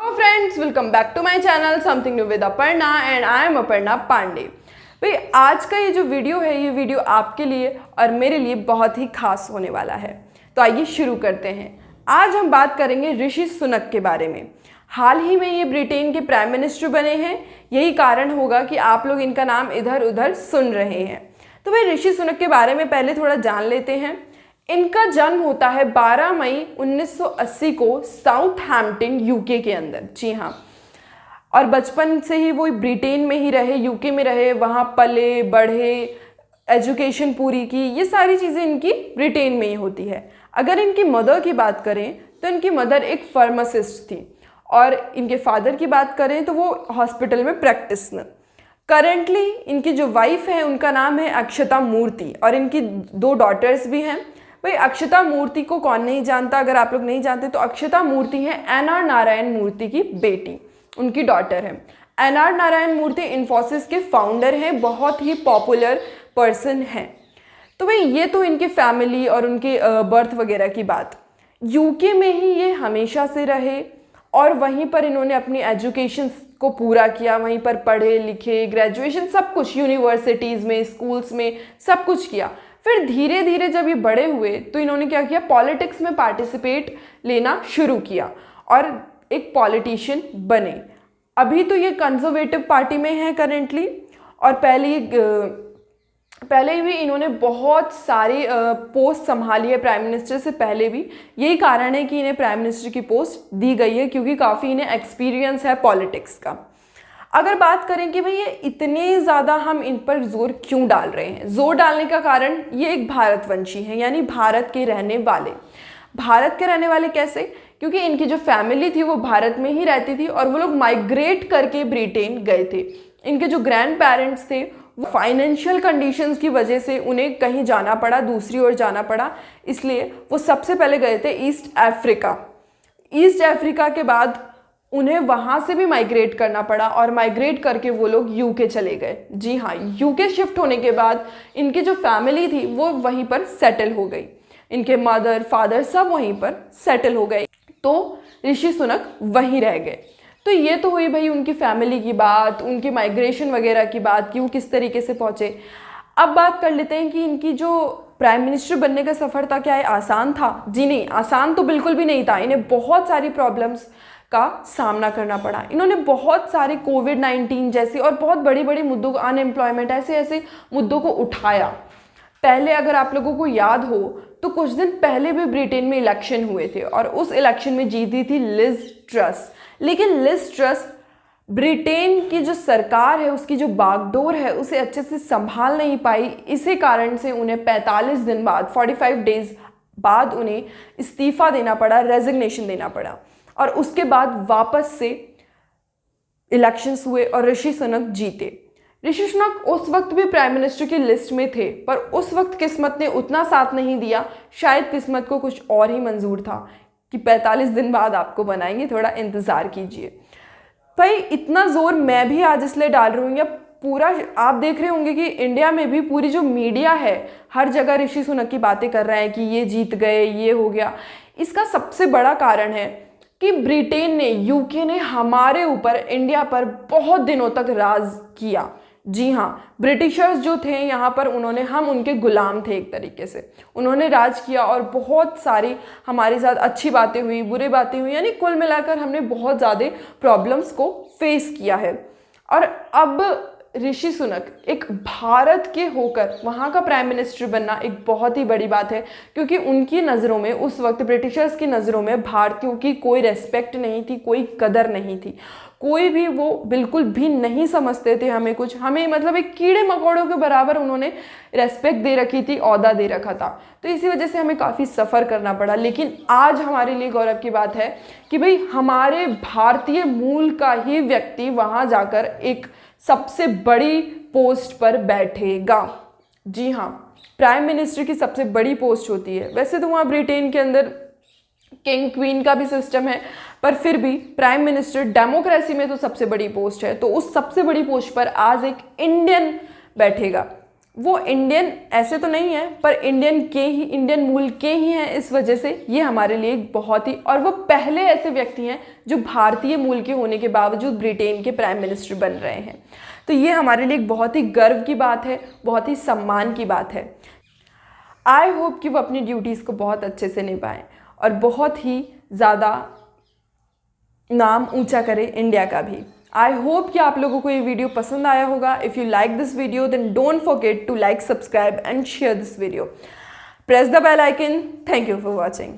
Hello friends, welcome back to my channel something new with Aparna and I am Aparna Pandey. भाई आज का ये जो वीडियो है, ये वीडियो आपके लिए और मेरे लिए बहुत ही खास होने वाला है। तो आइए शुरू करते हैं। आज हम बात करेंगे ऋषि सुनक के बारे में। हाल ही में ये ब्रिटेन के प्राइम मिनिस्टर बने हैं, यही कारण होगा कि आप लोग इनका नाम इधर उधर सुन रहे हैं। तो भाई ऋषि सुनक के बारे में पहले थोड़ा जान लेते हैं। इनका जन्म होता है 12 मई 1980 को साउथहैम्पटन यूके के अंदर। जी हाँ, और बचपन से ही वो ब्रिटेन में ही रहे, यूके में रहे, वहाँ पले बढ़े, एजुकेशन पूरी की, ये सारी चीज़ें इनकी ब्रिटेन में ही होती है। अगर इनकी मदर की बात करें तो इनकी मदर एक फार्मासिस्ट थी और इनके फादर की बात करें तो वो हॉस्पिटल में प्रैक्टिशनर। करेंटली इनकी जो वाइफ है उनका नाम है अक्षता मूर्ति और इनकी 2 डॉटर्स भी हैं। भाई अक्षता मूर्ति को कौन नहीं जानता, अगर आप लोग नहीं जानते तो अक्षता मूर्ति है एन.आर. नारायण मूर्ति की बेटी, उनकी डॉटर है। एन.आर. नारायण मूर्ति इन्फोसिस के फाउंडर हैं, बहुत ही पॉपुलर पर्सन हैं। तो भाई ये तो इनके फैमिली और उनके बर्थ वगैरह की बात। यूके में ही ये हमेशा से रहे और वहीं पर इन्होंने अपनी एजुकेशन को पूरा किया, वहीं पर पढ़े लिखे, ग्रेजुएशन सब कुछ, यूनिवर्सिटीज़ में, स्कूल्स में सब कुछ किया। फिर धीरे धीरे जब ये बड़े हुए तो इन्होंने क्या किया, पॉलिटिक्स में पार्टिसिपेट लेना शुरू किया और एक पॉलिटिशियन बने। अभी तो ये कंजर्वेटिव पार्टी में है करेंटली, और पहले भी इन्होंने बहुत सारी पोस्ट संभाली है प्राइम मिनिस्टर से पहले भी। यही कारण है कि इन्हें प्राइम मिनिस्टर की पोस्ट दी गई है, क्योंकि काफ़ी इन्हें एक्सपीरियंस है पॉलिटिक्स का। अगर बात करें कि भाई ये इतने ज़्यादा हम इन पर जोर क्यों डाल रहे हैं, जोर डालने का कारण ये एक भारतवंशी है, यानी भारत के रहने वाले। भारत के रहने वाले कैसे? क्योंकि इनकी जो फैमिली थी वो भारत में ही रहती थी और वो लोग माइग्रेट करके ब्रिटेन गए थे। इनके जो ग्रैंड पेरेंट्स थे वो फाइनेंशियल कंडीशंस की वजह से उन्हें कहीं जाना पड़ा, दूसरी ओर जाना पड़ा, इसलिए वो सबसे पहले गए थे ईस्ट अफ्रीका। ईस्ट अफ्रीका के बाद उन्हें वहाँ से भी माइग्रेट करना पड़ा और माइग्रेट करके वो लोग यूके चले गए। जी हाँ, यूके शिफ्ट होने के बाद इनकी जो फैमिली थी वो वहीं पर सेटल हो गई, इनके मदर फादर सब वहीं पर सेटल हो गए, तो ऋषि सुनक वहीं रह गए। तो ये तो हुई भाई उनकी फैमिली की बात, उनकी माइग्रेशन वगैरह की बात कि वो किस तरीके से पहुँचे। अब बात कर लेते हैं कि इनकी जो प्राइम मिनिस्टर बनने का सफ़र था, क्या ये आसान था? जी नहीं, आसान तो बिल्कुल भी नहीं था। इन्हें बहुत सारी प्रॉब्लम्स का सामना करना पड़ा। इन्होंने बहुत सारे कोविड-19 जैसे और बहुत बड़ी बड़ी मुद्दों, अनएम्प्लॉयमेंट, ऐसे ऐसे मुद्दों को उठाया। पहले अगर आप लोगों को याद हो तो कुछ दिन पहले भी ब्रिटेन में इलेक्शन हुए थे और उस इलेक्शन में जीती थी लिज ट्रस। लेकिन लिज ट्रस ब्रिटेन की जो सरकार है उसकी जो बागडोर है उसे अच्छे से संभाल नहीं पाई। इसी कारण से उन्हें 45 दिन बाद, 45 डेज बाद उन्हें इस्तीफ़ा देना पड़ा, रेजिग्नेशन देना पड़ा, और उसके बाद वापस से इलेक्शंस हुए और ऋषि सुनक जीते। ऋषि सुनक उस वक्त भी प्राइम मिनिस्टर की लिस्ट में थे, पर उस वक्त किस्मत ने उतना साथ नहीं दिया। शायद किस्मत को कुछ और ही मंजूर था कि 45 दिन बाद आपको बनाएंगे, थोड़ा इंतज़ार कीजिए। भाई इतना जोर मैं भी आज इसलिए डाल रही हूँ, या पूरा आप देख रहे होंगे कि इंडिया में भी पूरी जो मीडिया है हर जगह ऋषि सुनक की बातें कर रहे हैं कि ये जीत गए, ये हो गया। इसका सबसे बड़ा कारण है कि ब्रिटेन ने, यूके ने हमारे ऊपर, इंडिया पर बहुत दिनों तक राज किया। जी हाँ, ब्रिटिशर्स जो थे यहाँ पर, हम उनके गुलाम थे एक तरीके से। उन्होंने राज किया और बहुत सारी हमारे साथ अच्छी बातें हुई, बुरी बातें हुई, यानी कुल मिलाकर हमने बहुत ज़्यादा प्रॉब्लम्स को फेस किया है। और अब ऋषि सुनक एक भारत के होकर वहाँ का प्राइम मिनिस्टर बनना एक बहुत ही बड़ी बात है, क्योंकि उनकी नज़रों में, उस वक्त ब्रिटिशर्स की नज़रों में भारतीयों की कोई रेस्पेक्ट नहीं थी, कोई कदर नहीं थी, कोई भी वो बिल्कुल भी नहीं समझते थे हमें कुछ, हमें मतलब एक कीड़े मकोड़ों के बराबर उन्होंने रेस्पेक्ट दे रखी थी, ओहदा दे रखा था। तो इसी वजह से हमें काफ़ी सफ़र करना पड़ा। लेकिन आज हमारे लिए गौरव की बात है कि भाई हमारे भारतीय मूल का ही व्यक्ति वहाँ जाकर एक सबसे बड़ी पोस्ट पर बैठेगा। जी हाँ, प्राइम मिनिस्टर की सबसे बड़ी पोस्ट होती है। वैसे तो वहाँ ब्रिटेन के अंदर किंग क्वीन का भी सिस्टम है, पर फिर भी प्राइम मिनिस्टर डेमोक्रेसी में तो सबसे बड़ी पोस्ट है। तो उस सबसे बड़ी पोस्ट पर आज एक इंडियन बैठेगा वो इंडियन ऐसे तो नहीं है, पर इंडियन मूल के ही हैं, इस वजह से ये हमारे लिए एक बहुत ही, और वो पहले ऐसे व्यक्ति हैं जो भारतीय मूल के होने के बावजूद ब्रिटेन के प्राइम मिनिस्टर बन रहे हैं। तो ये हमारे लिए एक बहुत ही गर्व की बात है, बहुत ही सम्मान की बात है। आई होप कि वो अपनी ड्यूटीज़ को बहुत अच्छे से निभाएं और बहुत ही ज़्यादा नाम ऊंचा करें इंडिया का भी। आई होप कि आप लोगों को ये वीडियो पसंद आया होगा। If you like this video then don't forget to like, subscribe and share this video. Press the bell icon. Thank you for watching.